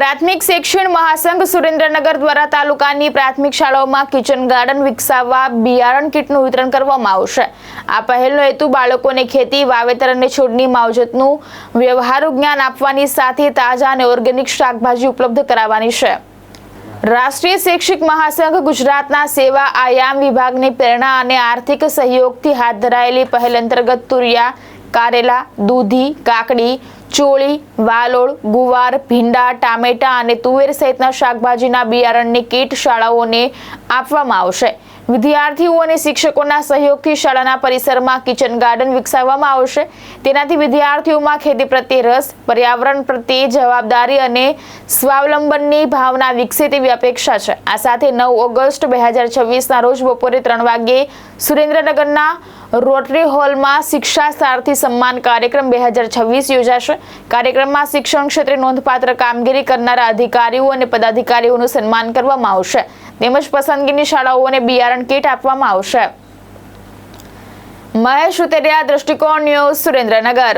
પ્રાથમિક શિક્ષણ મહાસંઘ સુરેન્દ્રનગર દ્વારા તાલુકાની પ્રાથમિક શાળાઓમાં કિચન ગાર્ડન વિકસાવવા બિયારણ કીટનું વિતરણ કરવામાં આવશે। આ પહેલનો હેતુ બાળકોને ખેતી, વાવેતર અને છોડની માવજતનું વ્યવહારુ જ્ઞાન આપવાની સાથે તાજા અને ઓર્ગેનિક શાકભાજી ઉપલબ્ધ કરાવવાની છે। રાષ્ટ્રીય શૈક્ષિક મહાસંઘ ગુજરાતના સેવા આયામ વિભાગની પ્રેરણા અને આર્થિક સહયોગથી હાથ ધરાયેલી પહેલ અંતર્ગત તુરિયા, કારેલા, દૂધી, કાકડી, ચોળી, વાલોળ, ગુવાર, ભીંડા, ટામેટા અને તુવેર સહિતના શાકભાજીના બિયારણની કીટ શાળાઓને આપવામાં આવશે। વિદ્યાર્થીઓ અને શિક્ષકોના સહયોગથી શાળાના પરિસરમાં કિચન ગાર્ડન વિકસાવવામાં આવશે। તેનાથી વિદ્યાર્થીઓમાં ખેતી પ્રત્યે રસ, પર્યાવરણ પ્રત્યે જવાબદારી અને સ્વાવલંબનની ભાવના વિકસે તેવી અપેક્ષા છે। આ સાથે 9 ઓગસ્ટ 2026ના રોજ બપોરે 3 વાગ્યે સુરેન્દ્રનગરના રોટરી હોલમાં શિક્ષા સારથી સન્માન કાર્યક્રમ 2026 યોજાશે। કાર્યક્રમમાં શિક્ષણ ક્ષેત્રે નોંધપાત્ર કામગીરી કરનારા અધિકારીઓ અને પદાધિકારીઓનું સન્માન કરવામાં આવશે તેમજ પસંદગીની શાળાઓને બિયારણ કીટ આપવામાં આવશે। મહેશ ઉતેરિયા, દ્રષ્ટિકોણ ન્યૂઝ, સુરેન્દ્રનગર।